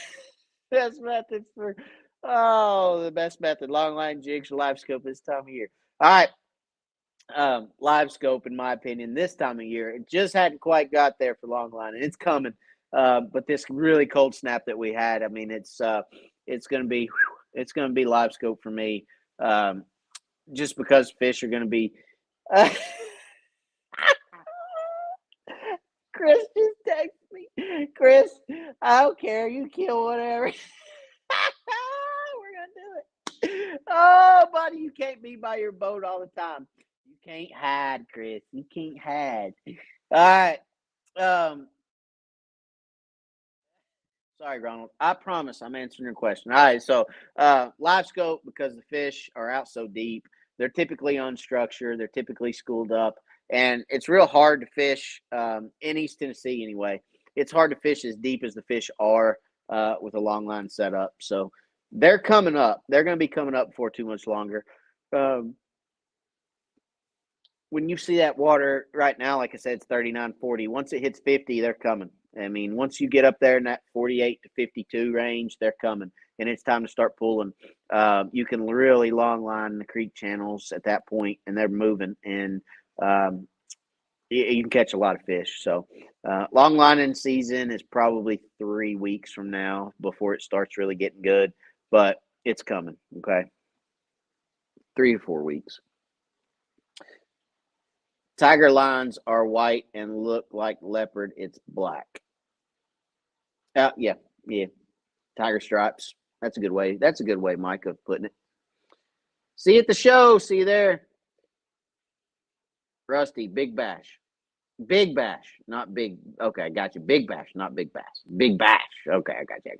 best method for the best method? Long line jigs or live scope this time of year. All right. Live scope, in my opinion, this time of year. It just hadn't quite got there for long line, and it's coming. But this really cold snap that we had, I mean, it's gonna be live scope for me. Just because fish are gonna be Chris just texted me. Chris, I don't care. You kill whatever. We're gonna do it. Oh, buddy, you can't be by your boat all the time. You can't hide, Chris. You can't hide. All right. Sorry, Ronald. I promise I'm answering your question. All right. So, live scope, because the fish are out so deep, they're typically unstructured. They're typically schooled up. And it's real hard to fish in East Tennessee anyway. It's hard to fish as deep as the fish are with a long line setup. So they're coming up. They're going to be coming up before too much longer. When you see that water right now, like I said, it's 39, 40. Once it hits 50, they're coming. I mean, once you get up there in that 48 to 52 range, they're coming. And it's time to start pulling. You can really long line the creek channels at that point, and they're moving. And you can catch a lot of fish. So long lining season is probably 3 weeks from now before it starts really getting good, but it's coming. Okay. 3 to 4 weeks. Tiger lines are white and look like leopard. It's black. Yeah. Tiger stripes. That's a good way. That's a good way, Mike, of putting it. See you at the show. See you there. Rusty, big bash. Big bash, not big. Okay, I got you. Big bash, not big bash. Big bash. Okay, I got you.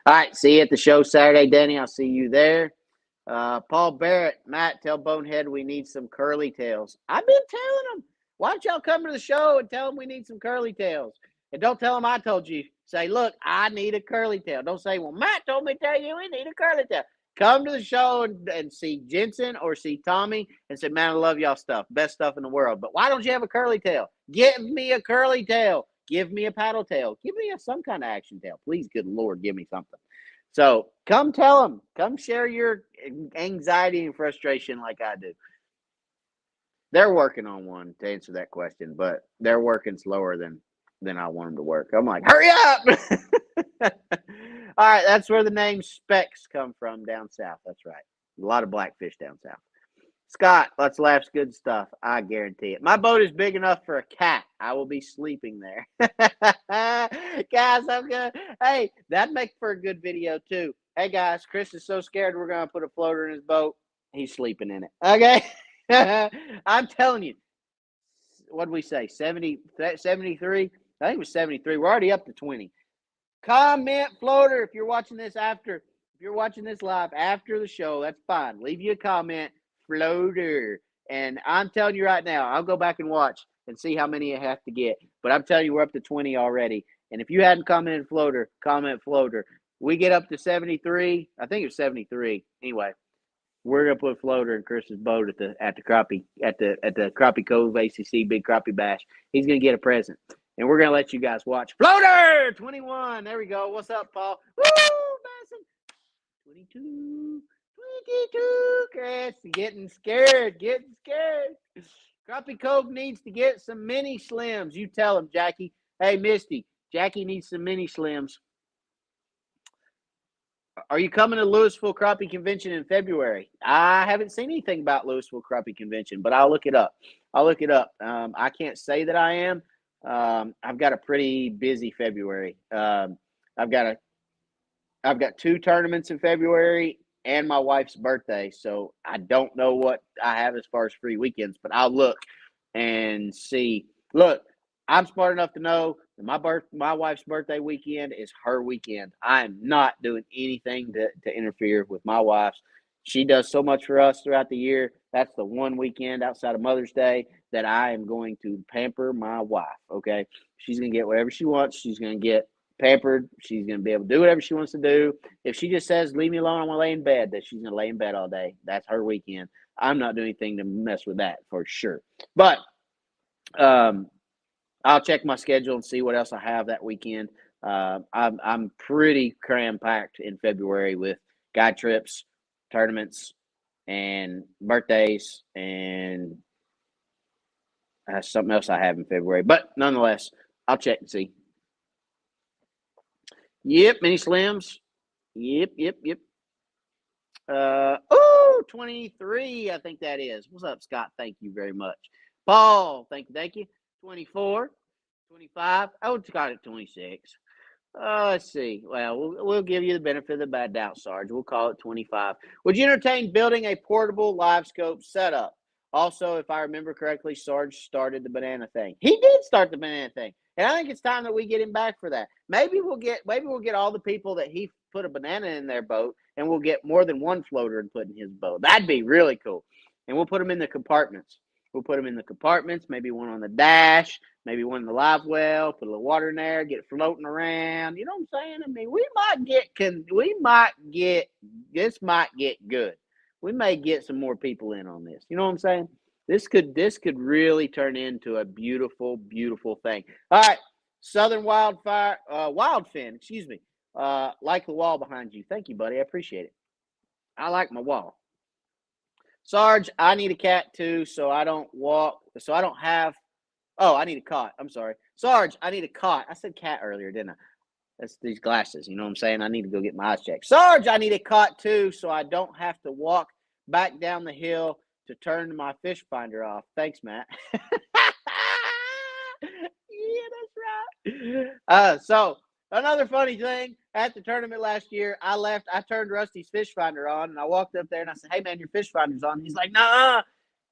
All right, see you at the show Saturday, Danny. I'll see you there. Paul Barrett, Matt, tell Bonehead we need some curly tails. I've been telling them. Why don't y'all come to the show and tell them we need some curly tails? And don't tell them I told you. Say, look, I need a curly tail. Don't say, well, Matt told me to tell you we need a curly tail. Come to the show and see Jensen or see Tommy and say, man, I love y'all stuff. Best stuff in the world. But why don't you have a curly tail? Give me a curly tail. Give me a paddle tail. Give me some kind of action tail. Please, good Lord, give me something. So come tell them. Come share your anxiety and frustration like I do. They're working on one to answer that question, but they're working slower than I want them to work. I'm like, hurry up! All right, that's where the name Stix come from down south. That's right. A lot of blackfish down south. Scott, let's laugh's good stuff. I guarantee it. My boat is big enough for a cat. I will be sleeping there. Guys, I'm good. Hey, that'd make for a good video too. Hey guys, Chris is so scared we're gonna put a floater in his boat. He's sleeping in it. Okay. I'm telling you. What did we say? 70, 73? I think it was 73. We're already up to 20. Comment floater if you're watching this after. If you're watching this live after the show, that's fine. Leave you a comment, floater. And I'm telling you right now, I'll go back and watch and see how many I have to get. But I'm telling you, we're up to 20 already. And if you hadn't commented floater, comment floater. We get up to 73. I think it's 73. Anyway, we're gonna put floater in Chris's boat at the Crappie at the Crappie Cove-ACC Big Crappie Bash. He's gonna get a present. And we're going to let you guys watch. Floater 21. There we go. What's up, Paul? Woo, Mason. 22. 22. Chris, getting scared. Crappie Cove needs to get some mini slims. You tell him, Jackie. Hey, Misty. Jackie needs some mini slims. Are you coming to Louisville Crappie Convention in February? I haven't seen anything about Louisville Crappie Convention, but I'll look it up. I can't say that I am. I've got a pretty busy February. I've got 2 tournaments in February and my wife's birthday. So I don't know what I have as far as free weekends, but I'll look and see. Look, I'm smart enough to know that my wife's birthday weekend is her weekend. I am not doing anything to interfere with my wife's. She does so much for us throughout the year. That's the one weekend outside of Mother's Day that I am going to pamper my wife, okay? She's going to get whatever she wants. She's going to get pampered. She's going to be able to do whatever she wants to do. If she just says, leave me alone, I want to lay in bed, that she's going to lay in bed all day. That's her weekend. I'm not doing anything to mess with that for sure. But I'll check my schedule and see what else I have that weekend. I'm pretty cram-packed in February with guide trips, tournaments, and birthdays, and something else I have in February. But nonetheless, I'll check and see. Yep, mini slims. Yep. 23, I think that is. What's up, Scott? Thank you very much. Paul, thank you. 24, 25. Oh, it's got it 26. Let's see. Well, we'll give you the benefit of the bad doubt, Sarge. We'll call it 25. Would you entertain building a portable live scope setup? Also, if I remember correctly, Sarge started the banana thing. He did start the banana thing, and I think it's time that we get him back for that. Maybe we'll get all the people that he put a banana in their boat, and we'll get more than one floater and put in his boat. That'd be really cool. And we'll put them in the compartments. Maybe one on the dash, maybe one in the live well, put a little water in there, get it floating around. You know what I'm saying? I mean, this might get good. We may get some more people in on this. You know what I'm saying? This could really turn into a beautiful, beautiful thing. All right. Southern Wildfin, excuse me. Like the wall behind you. Thank you, buddy. I appreciate it. I like my wall. Sarge, I need a cat too, so I don't have. Oh, I need a cot. I'm sorry. Sarge, I need a cot. I said cat earlier, didn't I? That's these glasses. You know what I'm saying? I need to go get my eyes checked. Sarge, I need a cot too, so I don't have to walk back down the hill to turn my fish finder off. Thanks, Matt. Yeah, that's right. So another funny thing, at the tournament last year, I turned Rusty's fish finder on, and I walked up there, and I said, hey, man, your fish finder's on. He's like, nah.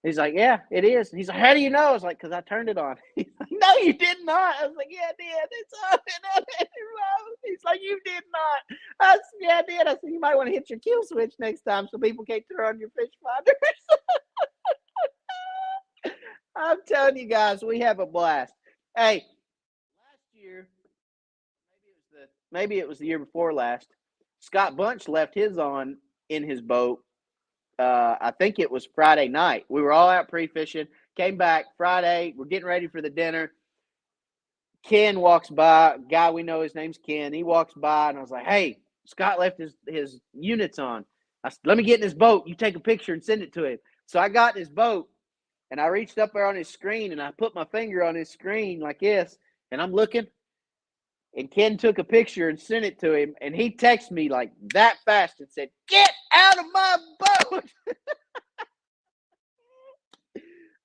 He's like, yeah, it is. He's like, how do you know? I was like, because I turned it on. He's like, no, you did not. I was like, yeah, I did. It's on. He's like, you did not. I said, yeah, I did. I said, you might want to hit your kill switch next time so people can't turn on your fish finders. I'm telling you guys, we have a blast. Hey, last year, maybe it was the year before last. Scott Bunch left his on in his boat. I think it was Friday night. We were all out pre-fishing. Came back Friday. We're getting ready for the dinner. Ken walks by. Guy we know, his name's Ken. He walks by, and I was like, "Hey, Scott left his units on. I said, let me get in his boat. You take a picture and send it to him." So I got in his boat, and I reached up there on his screen, and I put my finger on his screen like this, and I'm looking. And Ken took a picture and sent it to him, and he texted me like that fast and said, "Get out of my boat!"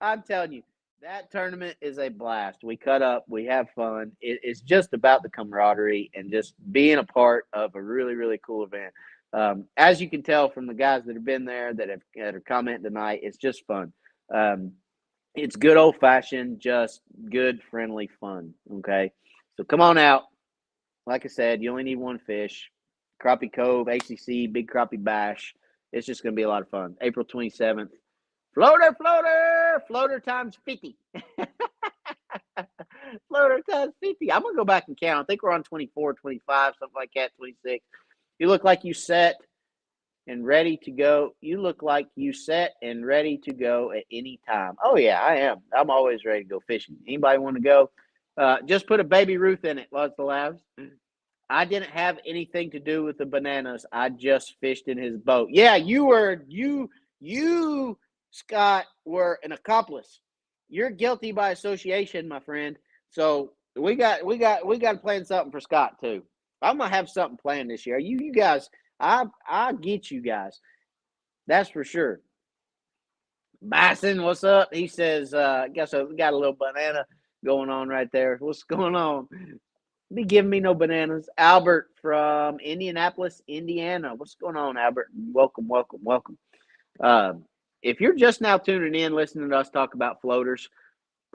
I'm telling you, that tournament is a blast. We cut up, we have fun. It's just about the camaraderie and just being a part of a really, really cool event. As you can tell from the guys that have been there that are commenting tonight, it's just fun. It's good old fashioned, just good, friendly fun. Okay, so come on out. Like I said, you only need one fish. Crappie Cove-ACC, Big Crappie Bash. It's just going to be a lot of fun. April 27th. Floater times 50. Floater times 50. I'm going to go back and count. I think we're on 24, 25, something like that, 26. You look like you set and ready to go. You look like you set and ready to go at any time. Oh, yeah, I am. I'm always ready to go fishing. Anybody want to go? Just put a Baby Ruth in it, lots of laughs. I didn't have anything to do with the bananas. I just fished in his boat. Yeah, you, Scott, were an accomplice. You're guilty by association, my friend. So we got to plan something for Scott too. I'm gonna have something planned this year. You guys, I get you guys. That's for sure. Bison, what's up? He says, guess we got a little banana going on right there. What's going on? Be giving me no bananas. Albert from Indianapolis, Indiana. What's going on, Albert? Welcome. If you're just now tuning in, listening to us talk about floaters,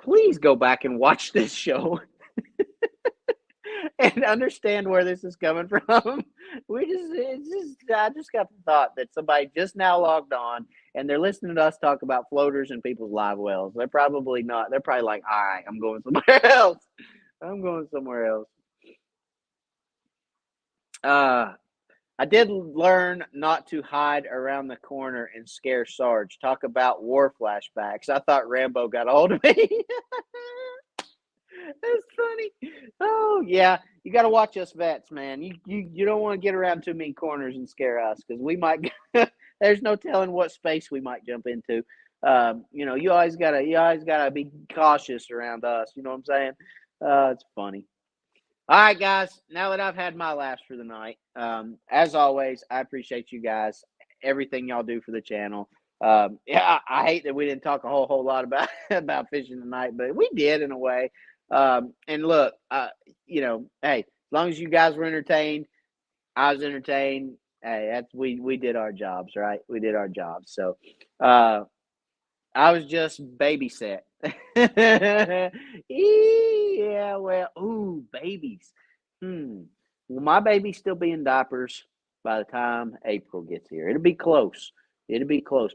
please go back and watch this show and understand where this is coming from. I just got the thought that somebody just now logged on and they're listening to us talk about floaters and people's live wells. They're probably not. They're probably like, all right, I'm going somewhere else. I did learn not to hide around the corner and scare Sarge. Talk about war flashbacks. I thought Rambo got a hold of me. That's funny. Oh, yeah. You got to watch us vets, man. You don't want to get around too many corners and scare us because we might – there's no telling what space we might jump into. You always gotta be cautious around us. You know what I'm saying? It's funny. All right, guys, now that I've had my laughs for the night, as always, I appreciate you guys, everything y'all do for the channel. Yeah, I hate that we didn't talk a whole lot about about fishing tonight, but we did in a way. And look, hey, as long as you guys were entertained, I was entertained. Hey, we did our jobs, right? We did our jobs. So, I was just babysat. Yeah, well, ooh, babies. Will my baby still be in diapers by the time April gets here? It'll be close.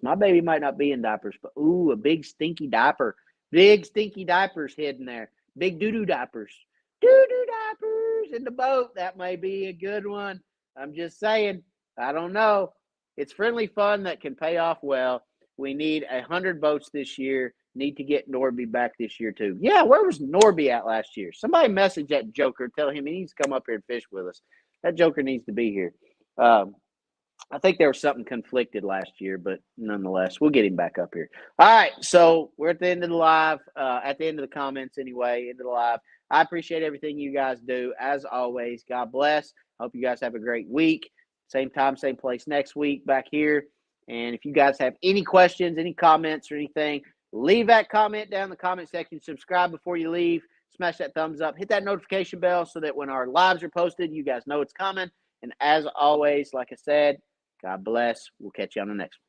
My baby might not be in diapers, but ooh, a big stinky diaper. Big stinky diapers hidden there. Big doo-doo diapers. Doo-doo diapers in the boat. That may be a good one. I'm just saying. I don't know. It's friendly fun that can pay off well. We need 100 boats this year. Need to get Norby back this year, too. Yeah, where was Norby at last year? Somebody message that joker. Tell him he needs to come up here and fish with us. That joker needs to be here. I think there was something conflicted last year, but nonetheless, we'll get him back up here. All right, so we're at the end of the live, at the end of the comments anyway, into the live. I appreciate everything you guys do. As always, God bless. Hope you guys have a great week. Same time, same place next week back here. And if you guys have any questions, any comments or anything, leave that comment down in the comment section. Subscribe before you leave. Smash that thumbs up. Hit that notification bell so that when our lives are posted, you guys know it's coming. And as always, like I said, God bless. We'll catch you on the next one.